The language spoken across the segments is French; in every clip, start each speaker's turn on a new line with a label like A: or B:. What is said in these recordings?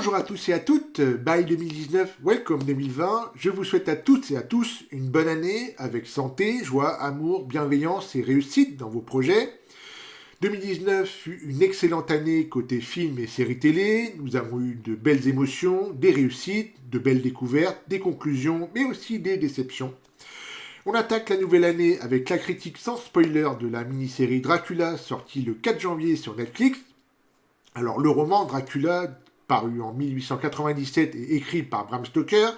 A: Bonjour à tous et à toutes, bye 2019, welcome 2020. Je vous souhaite à toutes et à tous une bonne année avec santé, joie, amour, bienveillance et réussite dans vos projets. 2019 fut une excellente année côté films et séries télé. Nous avons eu de belles émotions, des réussites, de belles découvertes, des conclusions, mais aussi des déceptions. On attaque la nouvelle année avec la critique sans spoiler de la mini-série Dracula sortie le 4 janvier sur Netflix. Alors le roman Dracula, paru en 1897 et écrit par Bram Stoker,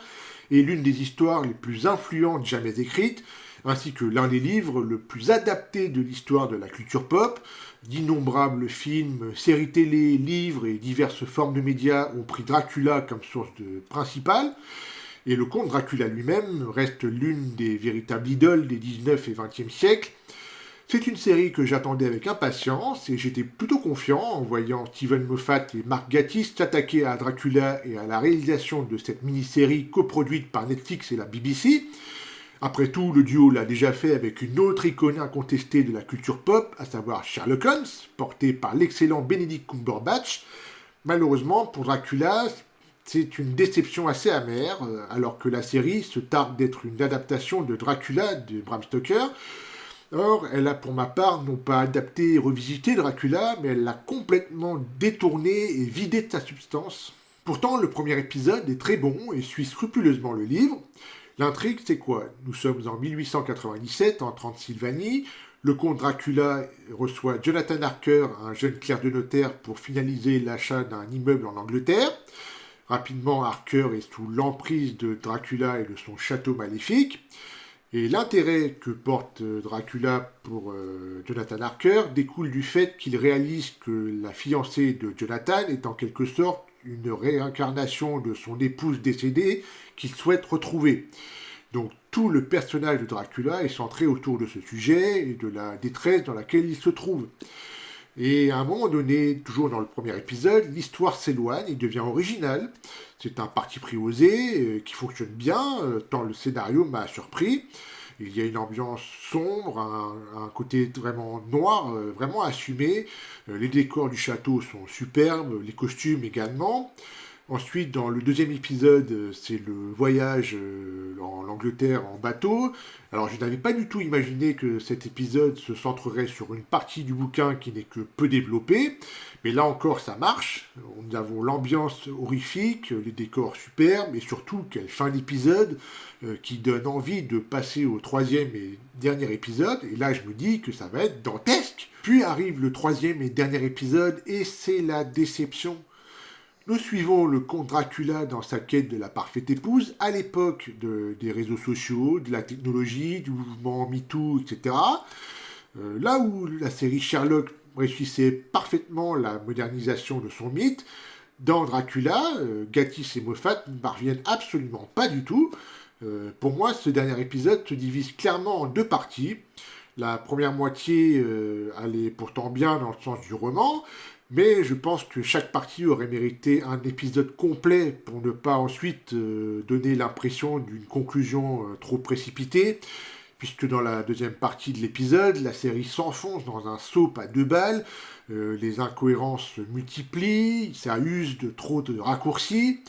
A: est l'une des histoires les plus influentes jamais écrites, ainsi que l'un des livres le plus adaptés de l'histoire de la culture pop. D'innombrables films, séries télé, livres et diverses formes de médias ont pris Dracula comme source principale, et le comte Dracula lui-même reste l'une des véritables idoles des 19 et 20e siècles. C'est une série que j'attendais avec impatience et j'étais plutôt confiant en voyant Steven Moffat et Mark Gatiss s'attaquer à Dracula et à la réalisation de cette mini-série coproduite par Netflix et la BBC. Après tout, le duo l'a déjà fait avec une autre icône incontestée de la culture pop, à savoir Sherlock Holmes, porté par l'excellent Benedict Cumberbatch. Malheureusement, pour Dracula, c'est une déception assez amère, alors que la série se targue d'être une adaptation de Dracula de Bram Stoker. Or, elle a pour ma part non pas adapté et revisité Dracula, mais elle l'a complètement détourné et vidé de sa substance. Pourtant, le premier épisode est très bon et suit scrupuleusement le livre. L'intrigue, c'est quoi? Nous sommes en 1897, en Transylvanie. Le comte Dracula reçoit Jonathan Harker, un jeune clerc de notaire, pour finaliser l'achat d'un immeuble en Angleterre. Rapidement, Harker est sous l'emprise de Dracula et de son château maléfique. Et l'intérêt que porte Dracula pour Jonathan Harker découle du fait qu'il réalise que la fiancée de Jonathan est en quelque sorte une réincarnation de son épouse décédée qu'il souhaite retrouver. Donc tout le personnage de Dracula est centré autour de ce sujet et de la détresse dans laquelle il se trouve. Et à un moment donné, toujours dans le premier épisode, l'histoire s'éloigne et devient originale. C'est un parti pris osé, qui fonctionne bien, tant le scénario m'a surpris. Il y a une ambiance sombre, un côté vraiment noir, vraiment assumé. Les décors du château sont superbes, les costumes également. Ensuite, dans le deuxième épisode, c'est le voyage en Angleterre en bateau. Alors, je n'avais pas du tout imaginé que cet épisode se centrerait sur une partie du bouquin qui n'est que peu développée. Mais là encore, ça marche. Nous avons l'ambiance horrifique, les décors superbes, et surtout, quelle fin d'épisode qui donne envie de passer au troisième et dernier épisode. Et là, je me dis que ça va être dantesque. Puis arrive le troisième et dernier épisode, et c'est la déception. Nous suivons le comte Dracula dans sa quête de la parfaite épouse à l'époque des réseaux sociaux, de la technologie, du mouvement MeToo, etc. Là où la série Sherlock réussissait parfaitement la modernisation de son mythe, dans Dracula, Gatiss et Moffat ne parviennent absolument pas du tout. Pour moi, ce dernier épisode se divise clairement en deux parties. La première moitié allait pourtant bien dans le sens du roman, mais je pense que chaque partie aurait mérité un épisode complet pour ne pas ensuite donner l'impression d'une conclusion trop précipitée, puisque dans la deuxième partie de l'épisode, la série s'enfonce dans un soap à deux balles, les incohérences se multiplient, ça use de trop de raccourcis.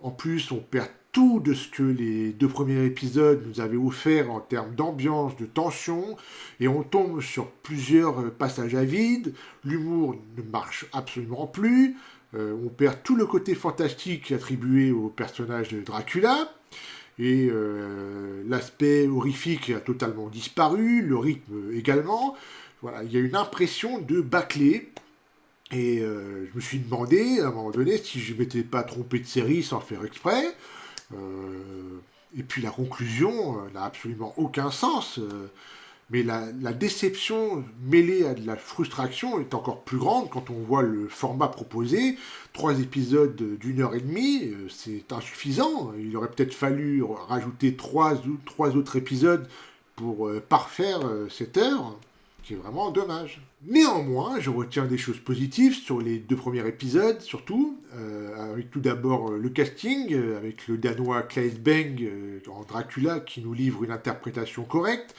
A: En plus, on perd tout de ce que les deux premiers épisodes nous avaient offert en termes d'ambiance, de tension, et on tombe sur plusieurs passages à vide, l'humour ne marche absolument plus, on perd tout le côté fantastique attribué au personnage de Dracula, et l'aspect horrifique a totalement disparu, le rythme également. Voilà, il y a une impression de bâclé. Et je me suis demandé, à un moment donné, si je ne m'étais pas trompé de série sans faire exprès. Et puis la conclusion n'a absolument aucun sens. Mais la déception mêlée à de la frustration est encore plus grande quand on voit le format proposé. 3 épisodes d'1 heure et demie, c'est insuffisant. Il aurait peut-être fallu rajouter 3 autres épisodes pour parfaire cette heure, qui est vraiment dommage. Néanmoins, je retiens des choses positives sur les 2 premiers épisodes, surtout, avec tout d'abord le casting, avec le Danois Claes Bang en Dracula, qui nous livre une interprétation correcte.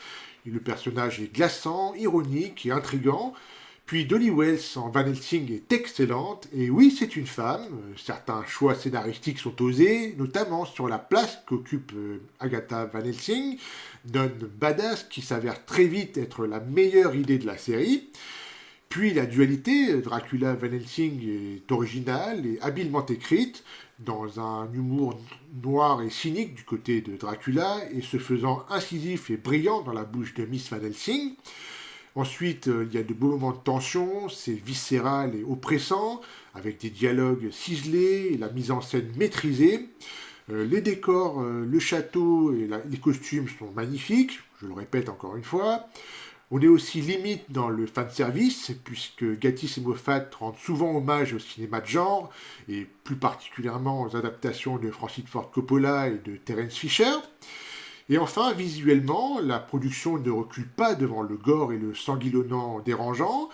A: Et le personnage est glaçant, ironique et intriguant. Puis Dolly Wells en Van Helsing est excellente, et oui, c'est une femme. Certains choix scénaristiques sont osés, notamment sur la place qu'occupe Agatha Van Helsing, nonne badass qui s'avère très vite être la meilleure idée de la série. Puis la dualité, Dracula-Van Helsing est originale et habilement écrite, dans un humour noir et cynique du côté de Dracula, et se faisant incisif et brillant dans la bouche de Miss Van Helsing. Ensuite, il y a de beaux moments de tension, c'est viscéral et oppressant, avec des dialogues ciselés et la mise en scène maîtrisée. Les décors, le château et les costumes sont magnifiques, je le répète encore une fois. On est aussi limite dans le fanservice, puisque Gatiss et Moffat rendent souvent hommage au cinéma de genre, et plus particulièrement aux adaptations de Francis Ford Coppola et de Terence Fisher. Et enfin, visuellement, la production ne recule pas devant le gore et le sanguillonnant dérangeant,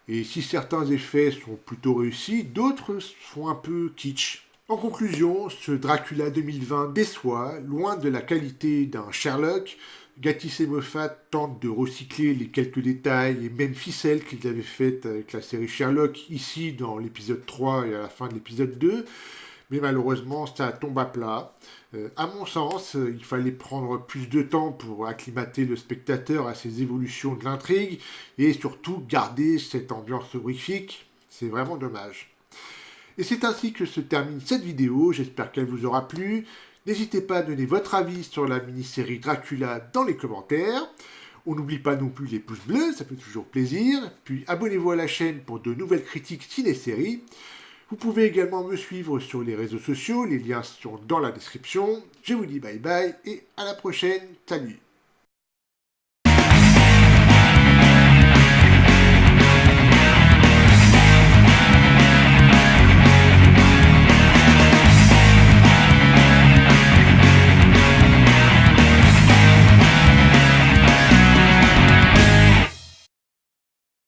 A: et si certains effets sont plutôt réussis, d'autres sont un peu kitsch. En conclusion, ce Dracula 2020 déçoit, loin de la qualité d'un Sherlock. Gatiss et Moffat tentent de recycler les quelques détails et même ficelles qu'ils avaient faites avec la série Sherlock ici dans l'épisode 3 et à la fin de l'épisode 2, mais malheureusement ça tombe à plat. À mon sens, il fallait prendre plus de temps pour acclimater le spectateur à ces évolutions de l'intrigue et surtout garder cette ambiance horrifique. C'est vraiment dommage. Et c'est ainsi que se termine cette vidéo, j'espère qu'elle vous aura plu. N'hésitez pas à donner votre avis sur la mini-série Dracula dans les commentaires. On n'oublie pas non plus les pouces bleus, ça fait toujours plaisir. Puis abonnez-vous à la chaîne pour de nouvelles critiques ciné-séries. Vous pouvez également me suivre sur les réseaux sociaux, les liens sont dans la description. Je vous dis bye bye et à la prochaine, salut!